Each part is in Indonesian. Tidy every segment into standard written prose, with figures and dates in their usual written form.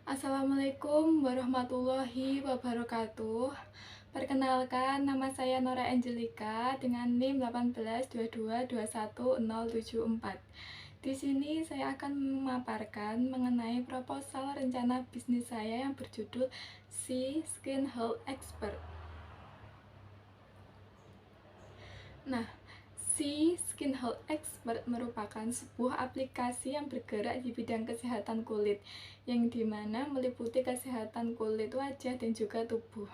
Assalamualaikum warahmatullahi wabarakatuh. Perkenalkan, nama saya Nora Angelika dengan NIM 1822210074. Di sini saya akan memaparkan mengenai proposal rencana bisnis saya yang berjudul Sea Skin Health Expert. Nah, Sea Skin Health Expert merupakan sebuah aplikasi yang bergerak di bidang kesehatan kulit, yang dimana meliputi kesehatan kulit wajah dan juga tubuh.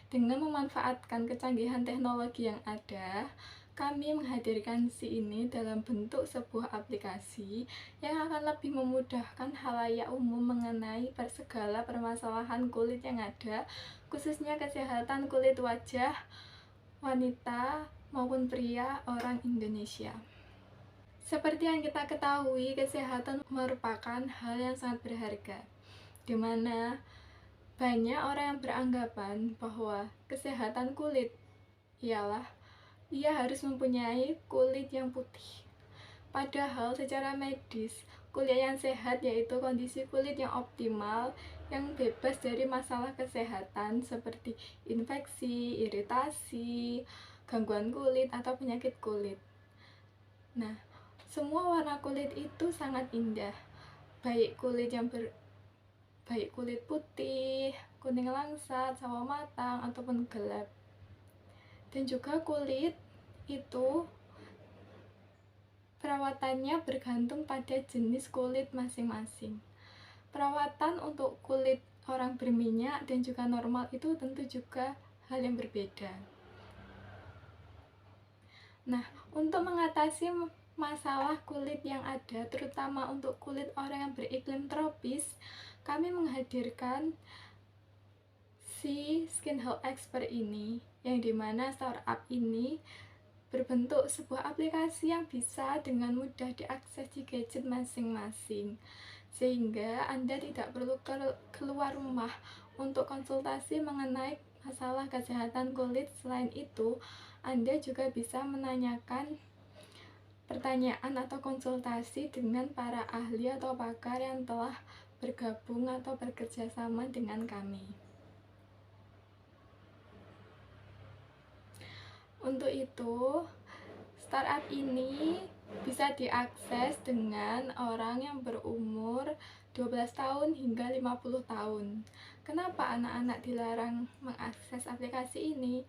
Dengan memanfaatkan kecanggihan teknologi yang ada, kami menghadirkan Sea ini dalam bentuk sebuah aplikasi yang akan lebih memudahkan khalayak umum mengenai segala permasalahan kulit yang ada, khususnya kesehatan kulit wajah wanita maupun pria orang Indonesia. Seperti yang kita ketahui, kesehatan merupakan hal yang sangat berharga, di mana banyak orang yang beranggapan bahwa kesehatan kulit ialah ia harus mempunyai kulit yang putih. Padahal secara medis, kulit yang sehat yaitu kondisi kulit yang optimal, yang bebas dari masalah kesehatan seperti infeksi, iritasi, gangguan kulit, atau penyakit kulit. Nah, semua warna kulit itu sangat indah, baik kulit putih, kuning langsat, sawo matang, ataupun gelap. Dan juga kulit itu perawatannya bergantung pada jenis kulit masing-masing. Perawatan untuk kulit orang berminyak dan juga normal itu tentu juga hal yang berbeda. Nah, untuk mengatasi masalah kulit yang ada, terutama untuk kulit orang yang beriklim tropis, kami menghadirkan si Skin Health Expert ini, yang dimana startup ini berbentuk sebuah aplikasi yang bisa dengan mudah diakses di gadget masing-masing, sehingga Anda tidak perlu keluar rumah untuk konsultasi mengenai masalah kesehatan kulit. Selain itu, Anda juga bisa menanyakan pertanyaan atau konsultasi dengan para ahli atau pakar yang telah bergabung atau bekerja sama dengan kami. Untuk itu, startup ini bisa diakses dengan orang yang berumur 12 tahun hingga 50 tahun. Kenapa anak-anak dilarang mengakses aplikasi ini?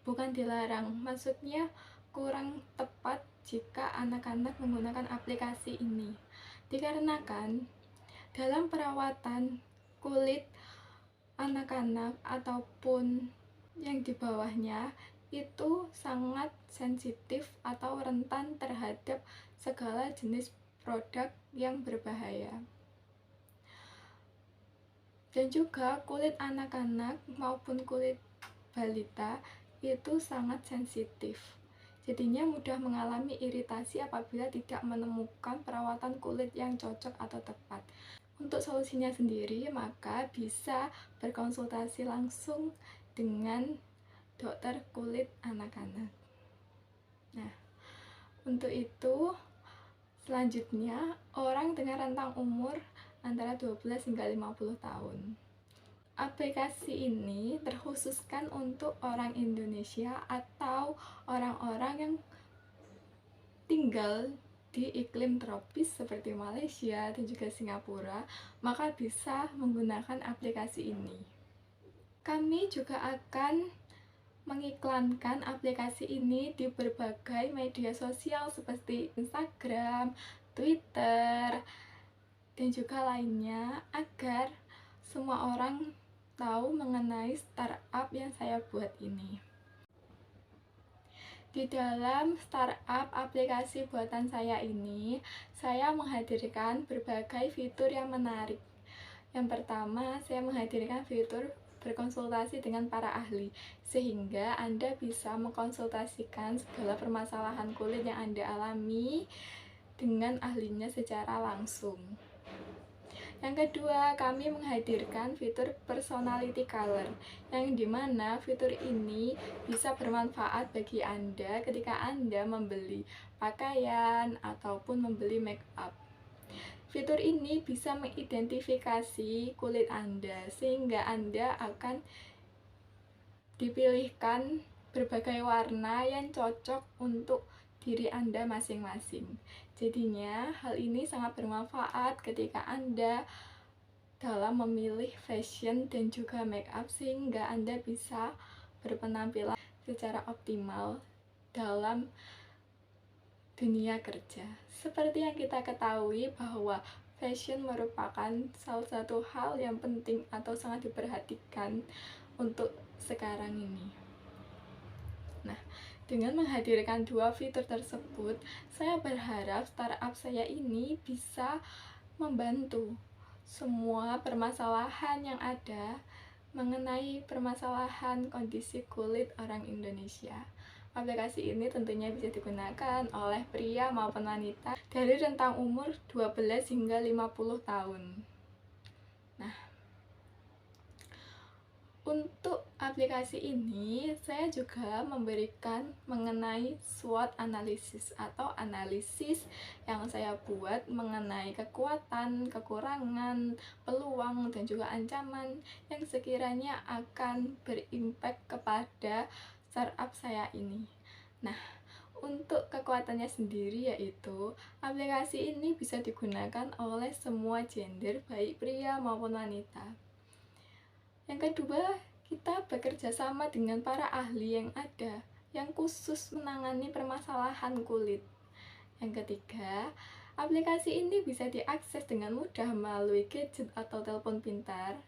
Bukan dilarang, maksudnya kurang tepat jika anak-anak menggunakan aplikasi ini. Dikarenakan dalam perawatan kulit anak-anak ataupun yang di bawahnya itu sangat sensitif atau rentan terhadap segala jenis produk yang berbahaya. Dan juga kulit anak-anak maupun kulit balita itu sangat sensitif. Jadinya mudah mengalami iritasi apabila tidak menemukan perawatan kulit yang cocok atau tepat. Untuk solusinya sendiri, maka bisa berkonsultasi langsung dengan dokter kulit anak-anak. Nah, untuk itu selanjutnya orang dengan rentang umur antara 12 hingga 50 tahun. Aplikasi ini terkhususkan untuk orang Indonesia atau orang-orang yang tinggal di iklim tropis seperti Malaysia dan juga Singapura, maka bisa menggunakan aplikasi ini. Kami juga akan mengiklankan aplikasi ini di berbagai media sosial seperti Instagram, Twitter, dan juga lainnya, agar semua orang tahu mengenai startup yang saya buat ini. Di dalam startup aplikasi buatan saya ini, saya menghadirkan berbagai fitur yang menarik. Yang pertama, saya menghadirkan fitur berkonsultasi dengan para ahli, sehingga Anda bisa mengkonsultasikan segala permasalahan kulit yang Anda alami dengan ahlinya secara langsung. Yang kedua, kami menghadirkan fitur personality color, yang dimana fitur ini bisa bermanfaat bagi Anda ketika Anda membeli pakaian ataupun membeli make up. Fitur ini bisa mengidentifikasi kulit Anda, sehingga Anda akan dipilihkan berbagai warna yang cocok untuk diri Anda masing-masing. Jadinya, hal ini sangat bermanfaat ketika Anda dalam memilih fashion dan juga make up, sehingga Anda bisa berpenampilan secara optimal dalam dunia kerja. Seperti yang kita ketahui bahwa fashion merupakan salah satu hal yang penting atau sangat diperhatikan untuk sekarang ini. Nah, dengan menghadirkan dua fitur tersebut, saya berharap startup saya ini bisa membantu semua permasalahan yang ada mengenai permasalahan kondisi kulit orang Indonesia. Aplikasi ini tentunya bisa digunakan oleh pria maupun wanita dari rentang umur 12 hingga 50 tahun. Nah, untuk aplikasi ini saya juga memberikan mengenai SWOT analisis atau analisis yang saya buat mengenai kekuatan, kekurangan, peluang, dan juga ancaman yang sekiranya akan berimpact kepada startup saya ini. Nah, untuk kekuatannya sendiri yaitu aplikasi ini bisa digunakan oleh semua gender, baik pria maupun wanita. Yang kedua, kita bekerja sama dengan para ahli yang ada yang khusus menangani permasalahan kulit. Yang ketiga, aplikasi ini bisa diakses dengan mudah melalui gadget atau telepon pintar.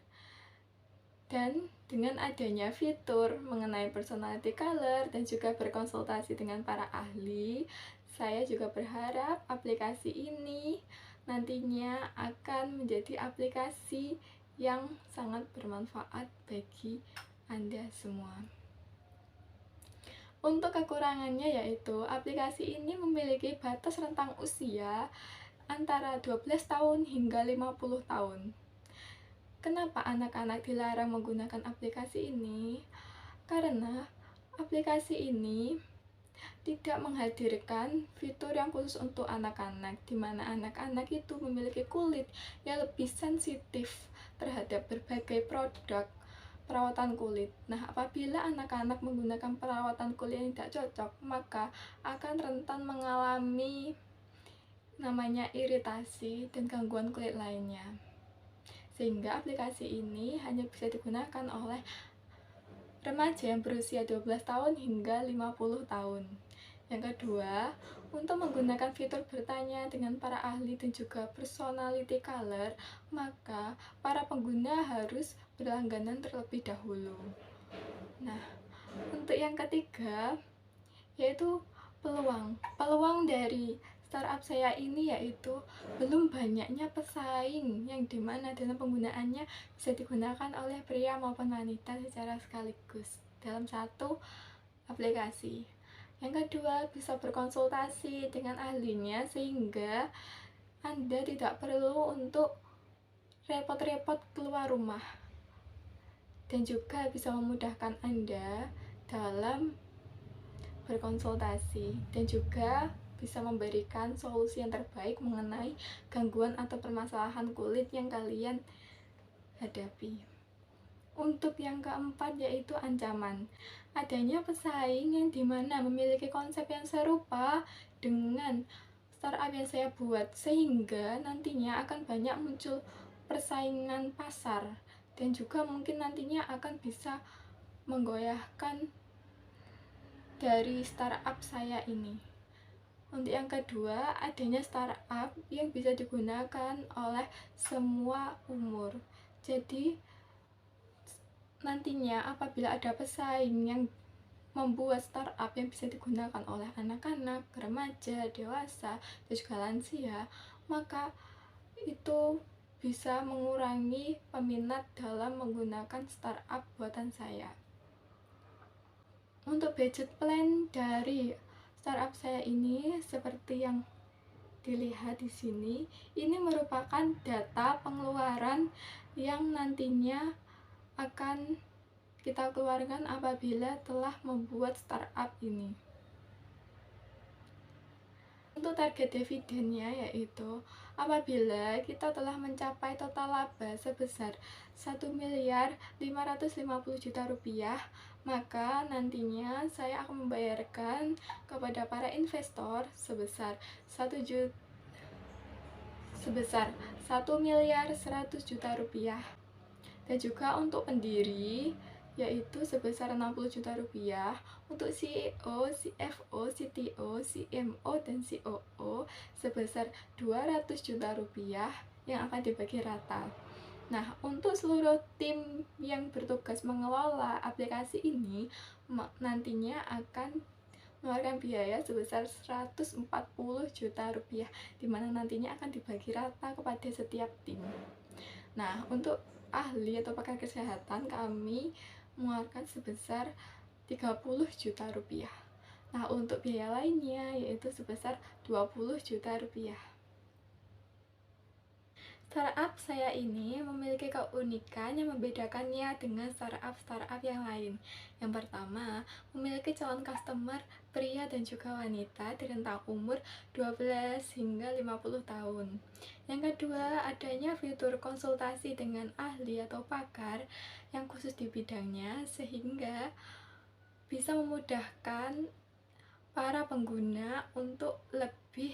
Dan dengan adanya fitur mengenai personality color dan juga berkonsultasi dengan para ahli, saya juga berharap aplikasi ini nantinya akan menjadi aplikasi yang sangat bermanfaat bagi Anda semua. Untuk kekurangannya yaitu aplikasi ini memiliki batas rentang usia antara 12 tahun hingga 50 tahun. Kenapa anak-anak dilarang menggunakan aplikasi ini? Karena aplikasi ini tidak menghadirkan fitur yang khusus untuk anak-anak, di mana anak-anak itu memiliki kulit yang lebih sensitif terhadap berbagai produk perawatan kulit. Nah, apabila anak-anak menggunakan perawatan kulit yang tidak cocok, maka akan rentan mengalami namanya iritasi dan gangguan kulit lainnya. Sehingga aplikasi ini hanya bisa digunakan oleh remaja yang berusia 12 tahun hingga 50 tahun. Yang kedua, untuk menggunakan fitur bertanya dengan para ahli dan juga personality color, maka para pengguna harus berlangganan terlebih dahulu. Nah, untuk yang ketiga, yaitu peluang dari startup saya ini yaitu belum banyaknya pesaing yang dimana dalam penggunaannya bisa digunakan oleh pria maupun wanita secara sekaligus dalam satu aplikasi. Yang kedua, bisa berkonsultasi dengan ahlinya sehingga Anda tidak perlu untuk repot-repot keluar rumah, dan juga bisa memudahkan Anda dalam berkonsultasi dan juga bisa memberikan solusi yang terbaik mengenai gangguan atau permasalahan kulit yang kalian hadapi. Untuk yang keempat yaitu ancaman. Adanya pesaing yang dimana memiliki konsep yang serupa dengan startup yang saya buat, sehingga nantinya akan banyak muncul persaingan pasar dan juga mungkin nantinya akan bisa menggoyahkan dari startup saya ini. Untuk yang kedua, adanya startup yang bisa digunakan oleh semua umur. Jadi, nantinya apabila ada pesaing yang membuat startup yang bisa digunakan oleh anak-anak, remaja, dewasa, dan juga lansia, maka itu bisa mengurangi peminat dalam menggunakan startup buatan saya. Untuk budget plan dari startup saya ini seperti yang dilihat di sini, ini merupakan data pengeluaran yang nantinya akan kita keluarkan apabila telah membuat startup ini. Untuk target dividennya yaitu apabila kita telah mencapai total laba sebesar 1.550.000.000 rupiah, maka nantinya saya akan membayarkan kepada para investor sebesar 1.100.000.000 rupiah, dan juga untuk pendiri yaitu sebesar 60 juta rupiah, untuk CEO, CFO, CTO, CMO, dan COO sebesar 200 juta rupiah yang akan dibagi rata. Nah, untuk seluruh tim yang bertugas mengelola aplikasi ini nantinya akan mengeluarkan biaya sebesar 140 juta rupiah, dimana nantinya akan dibagi rata kepada setiap tim. Nah, untuk ahli atau pakar kesehatan kami mengeluarkan sebesar 30 juta rupiah. Nah, untuk biaya lainnya yaitu sebesar 20 juta rupiah. Startup saya ini memiliki keunikan yang membedakannya dengan startup yang lain. Yang pertama, memiliki calon customer pria dan juga wanita di rentang umur 12 hingga 50 tahun. Yang kedua, adanya fitur konsultasi dengan ahli atau pakar yang khusus di bidangnya, sehingga bisa memudahkan para pengguna untuk lebih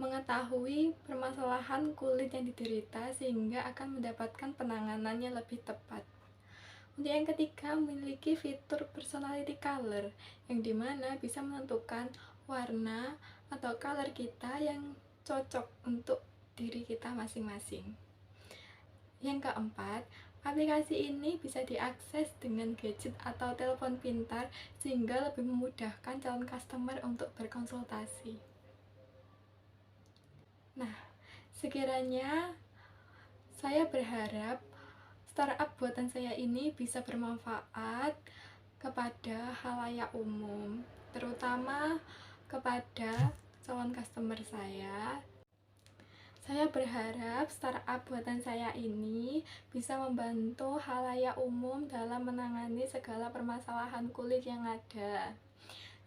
mengetahui permasalahan kulit yang diderita sehingga akan mendapatkan penanganannya lebih tepat. Untuk yang ketiga, memiliki fitur personality color yang dimana bisa menentukan warna atau color kita yang cocok untuk diri kita masing-masing. Yang keempat, aplikasi ini bisa diakses dengan gadget atau telepon pintar sehingga lebih memudahkan calon customer untuk berkonsultasi. Nah, sekiranya saya berharap startup buatan saya ini bisa bermanfaat kepada halayak umum, terutama kepada calon customer saya. Saya berharap startup buatan saya ini bisa membantu halayak umum dalam menangani segala permasalahan kulit yang ada,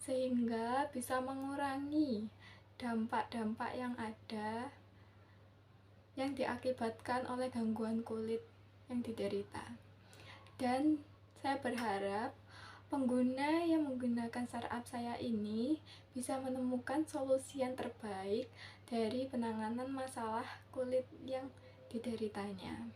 sehingga bisa mengurangi dampak-dampak yang ada yang diakibatkan oleh gangguan kulit yang diderita. Dan saya berharap pengguna yang menggunakan startup saya ini bisa menemukan solusi yang terbaik dari penanganan masalah kulit yang dideritanya.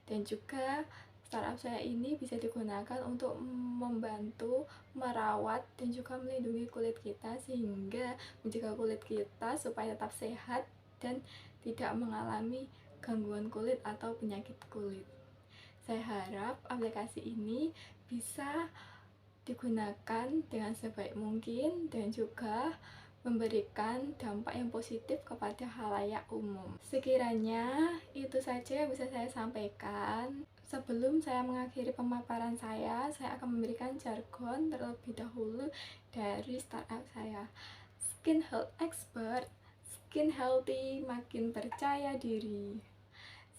Dan juga startup saya ini bisa digunakan untuk membantu merawat dan juga melindungi kulit kita sehingga menjaga kulit kita supaya tetap sehat dan tidak mengalami gangguan kulit atau penyakit kulit. Saya harap aplikasi ini bisa digunakan dengan sebaik mungkin dan juga memberikan dampak yang positif kepada halayak umum. Sekiranya itu saja yang bisa saya sampaikan. Sebelum saya mengakhiri pemaparan saya akan memberikan jargon terlebih dahulu dari startup saya. Skin Health Expert, skin healthy makin percaya diri.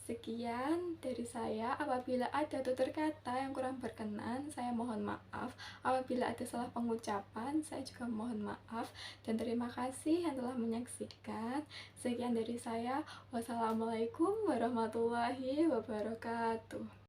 Sekian dari saya. Apabila ada tutur kata yang kurang berkenan, saya mohon maaf. Apabila ada salah pengucapan, saya juga mohon maaf. Dan terima kasih yang telah menyaksikan. Sekian dari saya. Wassalamualaikum warahmatullahi wabarakatuh.